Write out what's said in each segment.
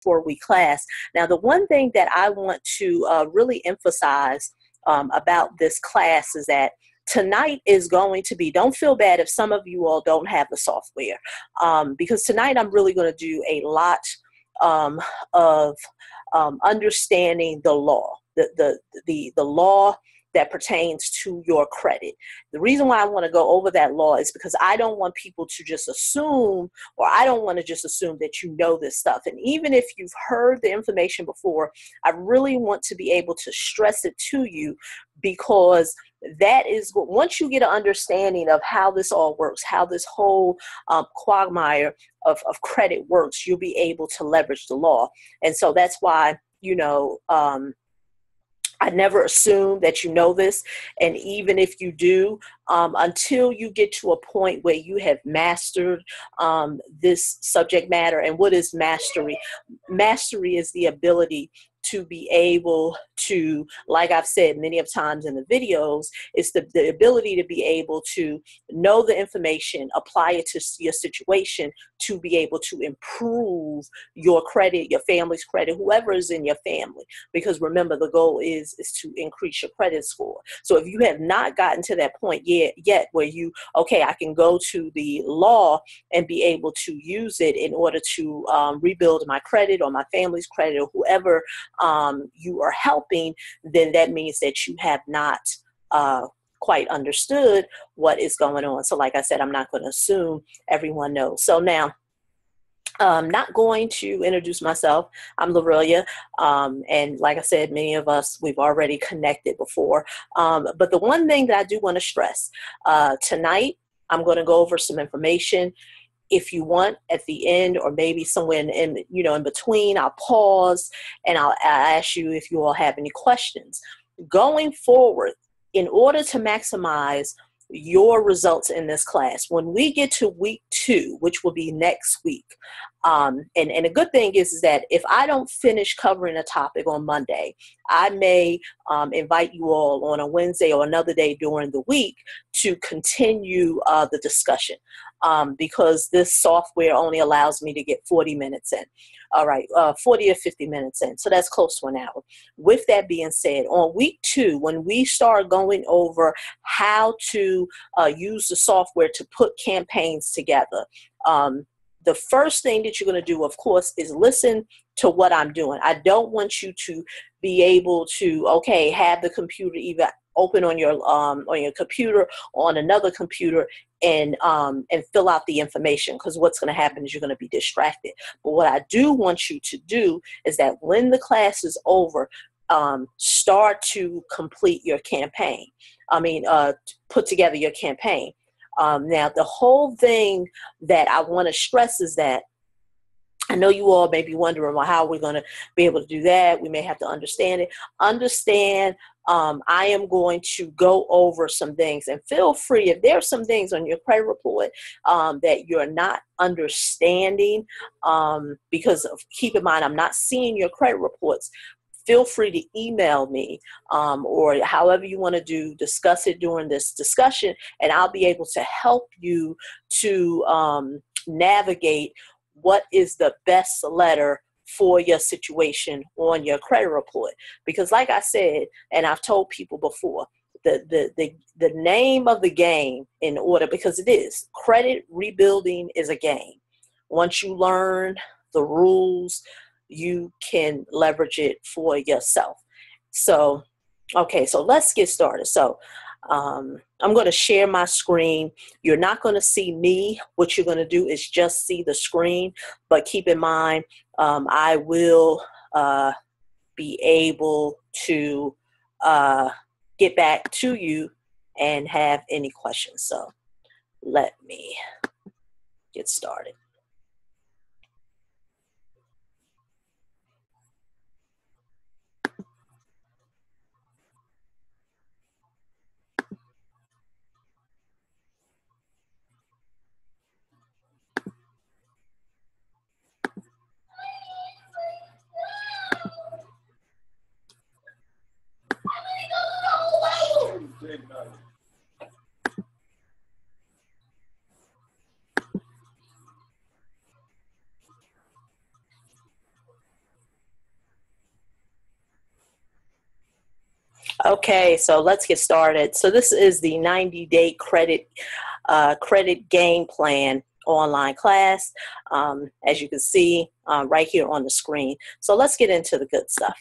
4-week class. Now, the one thing that I want to really emphasize about this class is that tonight is going to be, don't feel bad if some of you all don't have the software, because tonight I'm really going to do a lot of understanding the law, the law that pertains to your credit. The reason why I want to go over that law is because I don't want people to just assume, or I don't want to just assume that you know this stuff. And even if you've heard the information before, I really want to be able to stress it to you, because that is what, once you get an understanding of how this all works, how this whole quagmire of credit works, you'll be able to leverage the law. And so that's why, I never assume that you know this. And even if you do, until you get to a point where you have mastered this subject matter. And what is mastery? Mastery is the ability to be able to, like I've said many of times in the videos, it's the ability to be able to know the information, apply it to your situation, to be able to improve your credit, your family's credit, whoever is in your family. Because remember, the goal is to increase your credit score. So if you have not gotten to that point yet where I can go to the law and be able to use it in order to rebuild my credit or my family's credit or whoever you are helping, then that means that you have not quite understood what is going on. So like I said, I'm not going to assume everyone knows. So now, I'm not going to introduce myself. I'm Lorelia. And like I said, many of us, we've already connected before. But the one thing that I do want to stress, tonight, I'm going to go over some information. If you want, at the end, or maybe somewhere in between, I'll pause and I'll ask you if you all have any questions. Going forward, in order to maximize your results in this class, when we get to week 2, which will be next week, and a good thing is that if I don't finish covering a topic on Monday, I may invite you all on a Wednesday or another day during the week to continue the discussion, because this software only allows me to get 40 minutes in. All right, 40 or 50 minutes in. So that's close to an hour. With that being said, on week 2, when we start going over how to use the software to put campaigns together, the first thing that you're going to do, of course, is listen to what I'm doing. I don't want you to be able to, have the computer either open on your computer or on another computer and fill out the information, because what's going to happen is you're going to be distracted. But what I do want you to do is that when the class is over, start to complete your campaign. Put together your campaign. Now, the whole thing that I want to stress is that I know you all may be wondering, well, how are we going to be able to do that? We may have to understand it. I am going to go over some things, and feel free if there are some things on your credit report that you're not understanding, because keep in mind, I'm not seeing your credit reports. Feel free to email me, or however you want to discuss it during this discussion, and I'll be able to help you to navigate what is the best letter for your situation on your credit report. Because like I said, and I've told people before, the name of the game, in order, because it is, credit rebuilding is a game. Once you learn the rules, you can leverage it for yourself. So, so let's get started. So I'm going to share my screen. You're not going to see me. What you're going to do is just see the screen, but keep in mind, I will be able to get back to you and have any questions. So let me get started. Okay, so let's get started. So this is the 90-day credit game plan online class, as you can see right here on the screen. So let's get into the good stuff.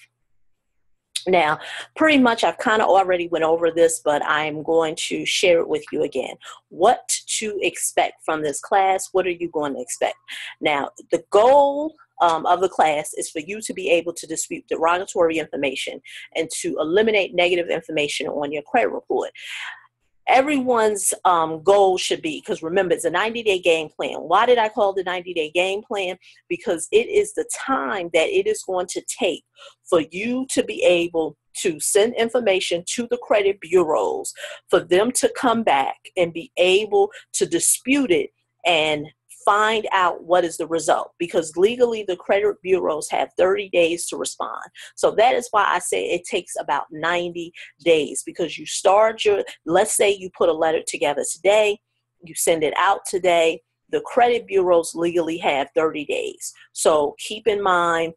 Now, pretty much I've kind of already went over this, but I'm going to share it with you again. What to expect from this class? What are you going to expect? Now, the goal of the class is for you to be able to dispute derogatory information and to eliminate negative information on your credit report. Everyone's goal should be, because remember, it's a 90-day game plan. Why did I call the 90-day game plan? Because it is the time that it is going to take for you to be able to send information to the credit bureaus, for them to come back and be able to dispute it and find out what is the result, because legally the credit bureaus have 30 days to respond. So that is why I say it takes about 90 days, because you start let's say you put a letter together today, you send it out today, the credit bureaus legally have 30 days. So keep in mind,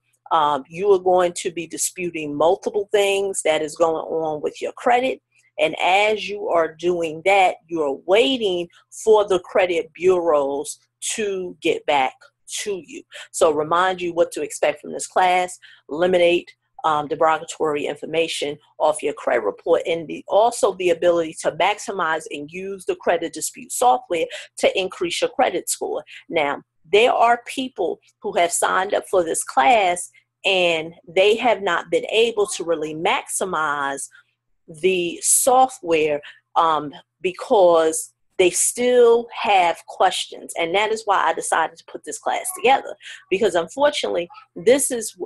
you are going to be disputing multiple things that is going on with your credit. And as you are doing that, you are waiting for the credit bureaus to get back to you. So remind you what to expect from this class. Eliminate derogatory information off your credit report, and also the ability to maximize and use the credit dispute software to increase your credit score. Now, there are people who have signed up for this class and they have not been able to really maximize the software because they still have questions. And that is why I decided to put this class together, because unfortunately, this is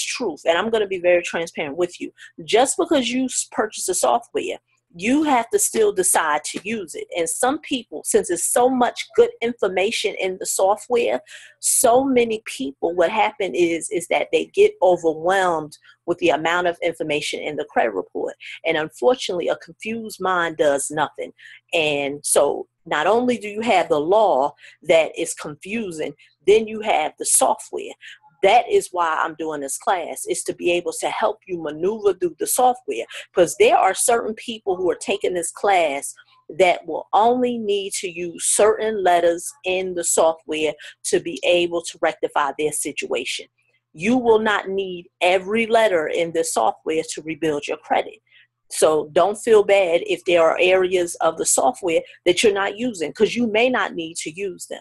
truth. And I'm going to be very transparent with you. Just because you purchase a software, you have to still decide to use it. And some people, since there's so much good information in the software, so many people, what happen is that they get overwhelmed with the amount of information in the credit report. And unfortunately, a confused mind does nothing. And so not only do you have the law that is confusing, then you have the software. That is why I'm doing this class, is to be able to help you maneuver through the software, because there are certain people who are taking this class that will only need to use certain letters in the software to be able to rectify their situation. You will not need every letter in the software to rebuild your credit. So don't feel bad if there are areas of the software that you're not using, because you may not need to use them.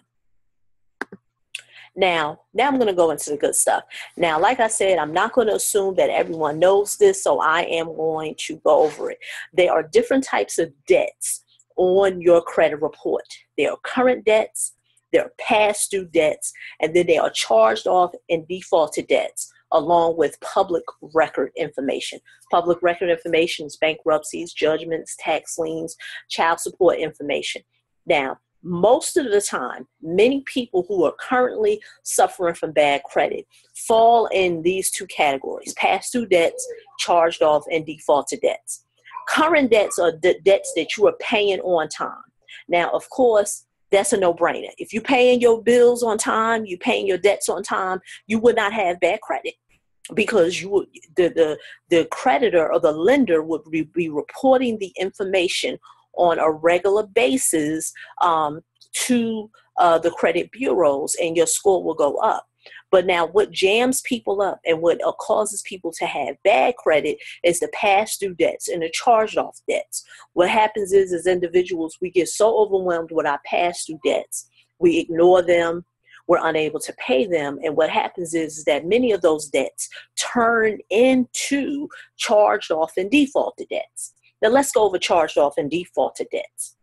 Now I'm going to go into the good stuff. Now, like I said, I'm not going to assume that everyone knows this, so I am going to go over it. There are different types of debts on your credit report. There are current debts, there are past due debts, and then there are charged off and defaulted debts, along with public record information. Public record information is bankruptcies, judgments, tax liens, child support information. Now, most of the time, many people who are currently suffering from bad credit fall in these two categories: past due debts, charged off, and defaulted debts. Current debts are debts that you are paying on time. Now, of course, that's a no-brainer. If you're paying your bills on time, you're paying your debts on time, you would not have bad credit, because the creditor or the lender would be reporting the information on a regular basis to the credit bureaus, and your score will go up. But now what jams people up and what causes people to have bad credit is the past due debts and the charged off debts. What happens is, as individuals, we get so overwhelmed with our past due debts, we ignore them, we're unable to pay them. And what happens is that many of those debts turn into charged off and defaulted debts. Now let's go over charged off and defaulted debts.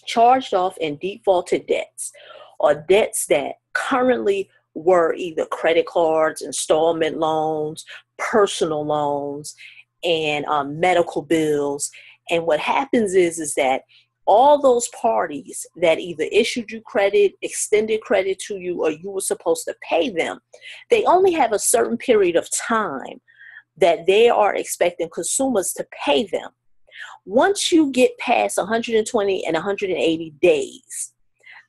Charged off and defaulted debts are debts that currently were either credit cards, installment loans, personal loans, and medical bills. And what happens is that all those parties that either issued you credit, extended credit to you, or you were supposed to pay them, they only have a certain period of time that they are expecting consumers to pay them. Once you get past 120 and 180 days,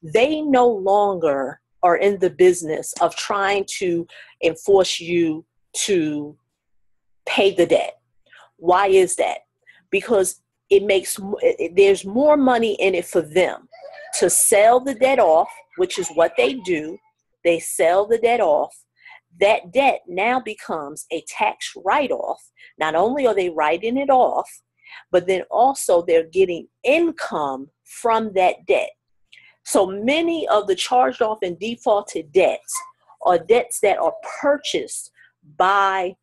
they no longer are in the business of trying to enforce you to pay the debt. Why is that? because there's more money in it for them to sell the debt off, which is what they do. They sell the debt off. That debt now becomes a tax write-off. Not only are they writing it off, but then also they're getting income from that debt. So many of the charged off and defaulted debts are debts that are purchased by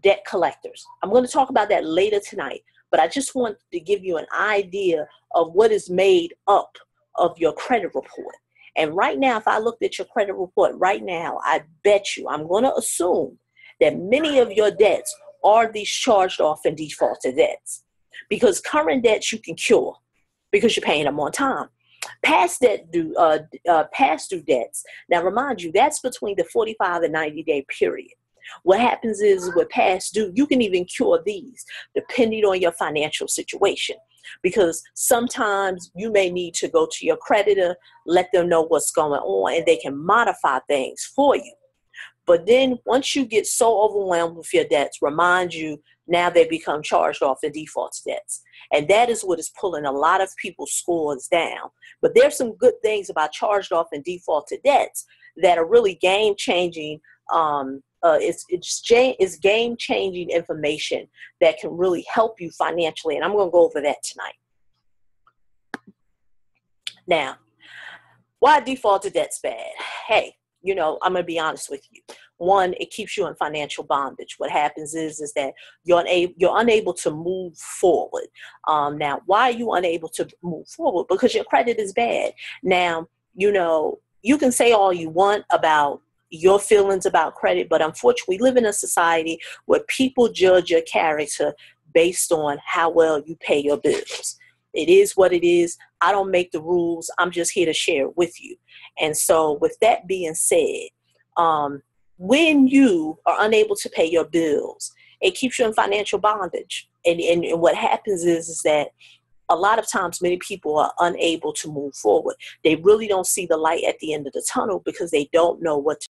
debt collectors. I'm going to talk about that later tonight, but I just want to give you an idea of what is made up of your credit report. And right now, if I looked at your credit report right now, I bet you, I'm going to assume that many of your debts are these charged off and defaulted debts, because current debts you can cure because you're paying them on time. Past due debts, now remind you, that's between the 45 and 90-day period. What happens is with past due, you can even cure these depending on your financial situation, because sometimes you may need to go to your creditor, let them know what's going on, and they can modify things for you. But then once you get so overwhelmed with your debts, remind you, now they become charged off and default debts. And that is what is pulling a lot of people's scores down. But there's some good things about charged off and defaulted debts that are really game-changing. It's game-changing information that can really help you financially. And I'm going to go over that tonight. Now, why defaulted debt's bad? Hey, I'm going to be honest with you. One, it keeps you in financial bondage. What happens is that you're unable to move forward. Now, why are you unable to move forward? Because your credit is bad. Now, you can say all you want about your feelings about credit, but unfortunately, we live in a society where people judge your character based on how well you pay your bills. It is what it is. I don't make the rules. I'm just here to share it with you. And so with that being said, when you are unable to pay your bills, it keeps you in financial bondage. And what happens is that a lot of times many people are unable to move forward. They really don't see the light at the end of the tunnel because they don't know what to